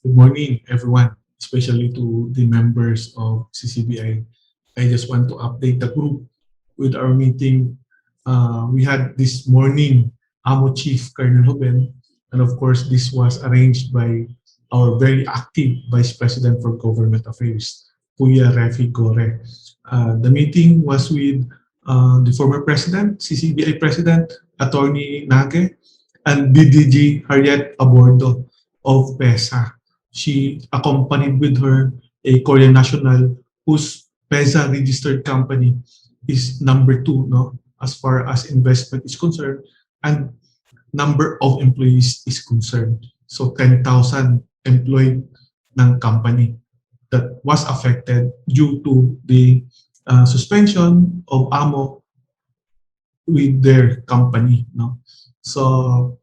Good morning, everyone, especially to the members of CCBI. I just want to update the group with our meeting. We had this morning AMO Chief Colonel Ruben, and of course, this was arranged by our very active Vice President for Government Affairs, Kuya Refi Gore. The meeting was with the former President, CCBI President, Attorney Nage, and DDG Harriet Abordo of PESA. She accompanied with her a Korean national whose PESA registered company is number two, no, as far as investment is concerned, and number of employees is concerned. So 10,000 employed ng company that was affected due to the suspension of AMO with their company. No? So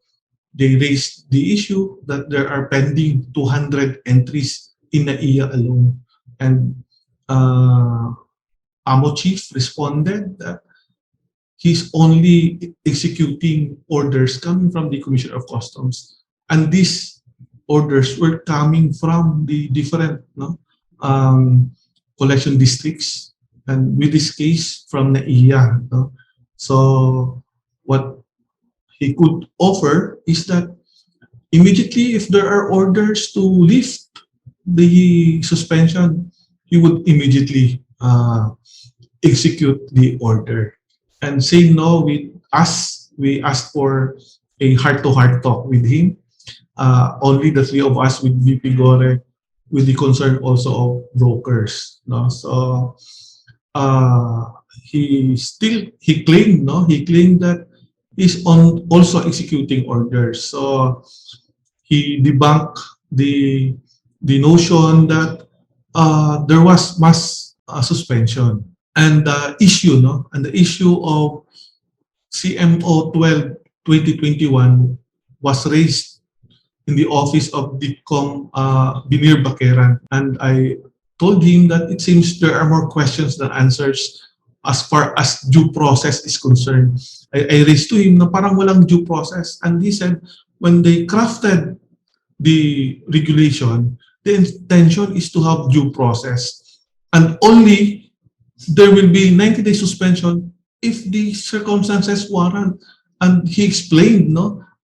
they raised the issue that there are pending 200 entries in NAIA alone. And AMO chief responded that he's only executing orders coming from the Commissioner of Customs. And these orders were coming from the different collection districts, and with this case from NAIA. No? So what he could offer is that immediately if there are orders to lift the suspension, he would immediately execute the order. And say no with us, we asked for a heart-to-heart talk with him. Only the three of us with VP Gore, with the concern also of brokers. No? So he claimed that he's also executing orders. So he debunked the notion that there was mass suspension. And the issue, the issue of CMO 12-2021 was raised in the office of DICOM Binir Bakeran. And I told him that it seems there are more questions than answers as far as due process is concerned. I raised to him na parang walang due process. And he said, when they crafted the regulation, the intention is to have due process. And only there will be 90-day suspension if the circumstances warrant. And he explained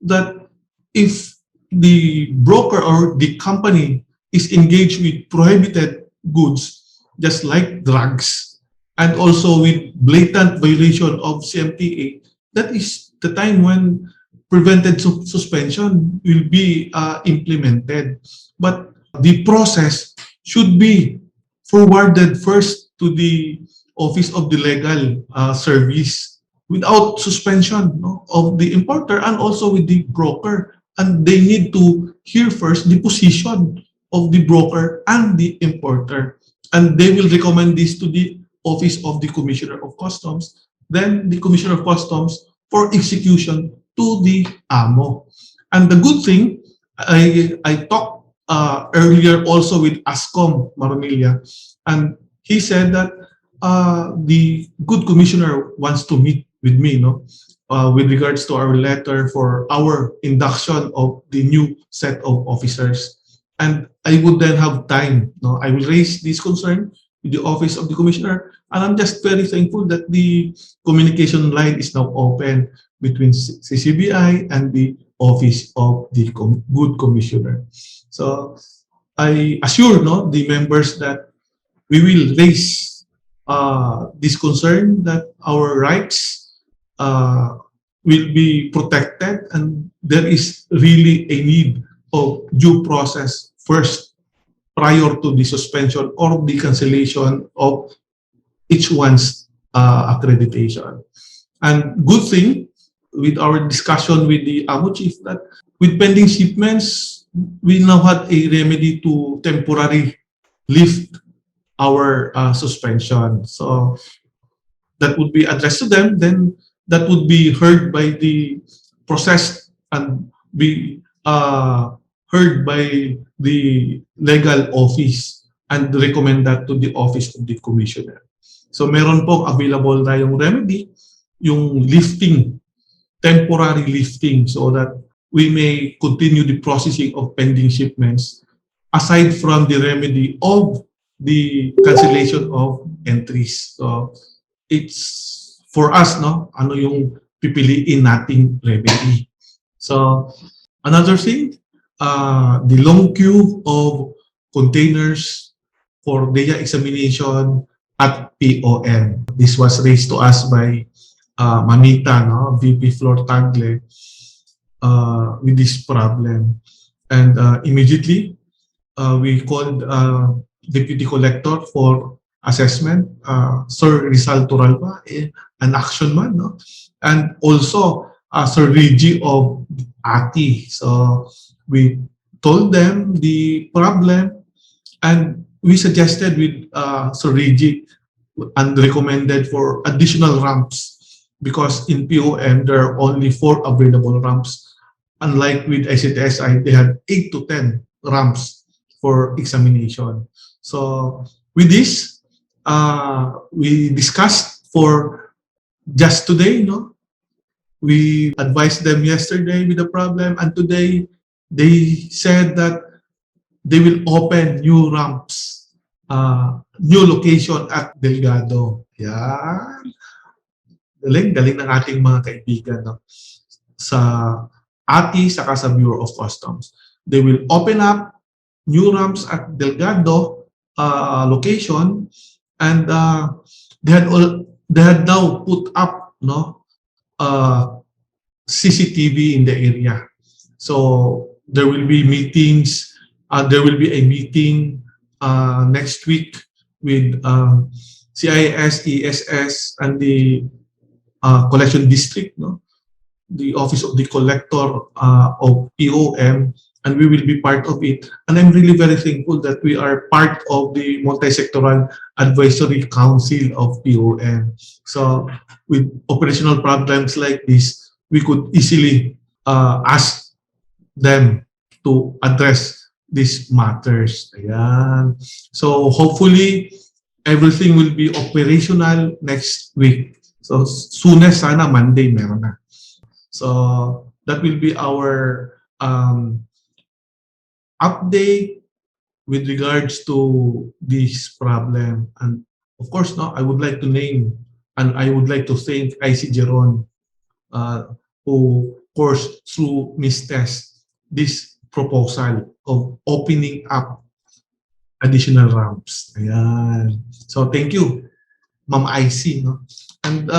that if the broker or the company is engaged with prohibited goods, just like drugs, and also with blatant violation of CMTA, that is the time when prevented suspension will be implemented. But the process should be forwarded first to the Office of the Legal Service without suspension of the importer and also with the broker. And they need to hear first the position of the broker and the importer. And they will recommend this to the Office of the Commissioner of Customs, then the Commissioner of Customs for execution to the AMO. And the good thing, I talked earlier also with ASCOM Marmilla, and he said that the good commissioner wants to meet with me, with regards to our letter for our induction of the new set of officers. And I would then have time. I will raise this concern with the Office of the Commissioner, and I'm just very thankful that the communication line is now open between CCBI and the Office of the Good Commissioner. So I assure the members that we will raise this concern that our rights will be protected, and there is really a need of due process first prior to the suspension or the cancellation of each one's accreditation. And good thing with our discussion with the AMO chief that with pending shipments, we now had a remedy to temporarily lift our suspension. So that would be addressed to them, then that would be heard by the process and be heard by the legal office and recommend that to the Office of the Commissioner. So meron pong available tayong remedy, yung lifting, temporary lifting, so that we may continue the processing of pending shipments aside from the remedy of the cancellation of entries. So it's for us, no, ano yung pipiliin nating remedy. So another thing, the long queue of containers for data examination at POM. This was raised to us by Mamita, no, VP Flor Tagle, with this problem. And immediately, we called Deputy Collector for assessment, Sir Rizal Turalba, an action man, no? And also Sir Rigi of ATI. So we told them the problem, and we suggested with Sir Rigi and recommended for additional ramps, because in POM there are only 4 available ramps. Unlike with ICTSI, they had 8 to 10 ramps for examination. So with this, we discussed for just today, no? We advised them yesterday with the problem, and today they said that they will open new ramps, new location at Delgado. Yan. Galing ng ating mga kaibigan, no? Sa ATI saka sa Bureau of Customs. They will open up new ramps at Delgado location, and they had now put up, no, CCTV in the area. So there will be meetings. There will be a meeting next week with CIS, ESS, and the collection district, no, the Office of the Collector of POM, and we will be part of it. And I'm really very thankful that we are part of the Multi-Sectoral Advisory Council of POM. So with operational problems like this, we could easily ask them to address these matters. Ayan. So hopefully, everything will be operational next week. So soonest, sana Monday meron na. So that will be our update with regards to this problem. And of course, no, I would like to name and I would like to thank IC Jeron, who coursed through Miss Tess this proposal of opening up additional ramps. Ayan. So thank you, Ma'am IC, no? And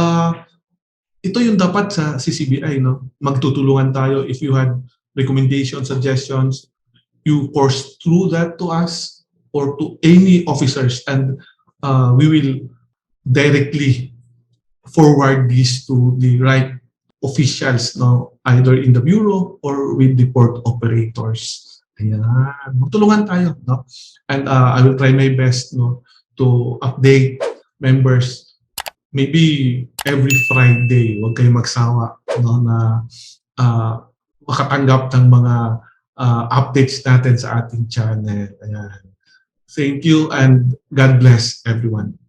ito yung dapat sa CCBI, no? Magtutulungan tayo. If you had recommendations, suggestions, you course through that to us or to any officers, and we will directly forward this to the right officials, no, either in the bureau or with the port operators. Ayan, magtulungan tayo, no? And I will try my best, no, to update members maybe every Friday. Huwag kayong magsawa, no, na makatanggap ng mga updates natin sa ating channel. Ayan. Thank you and God bless everyone.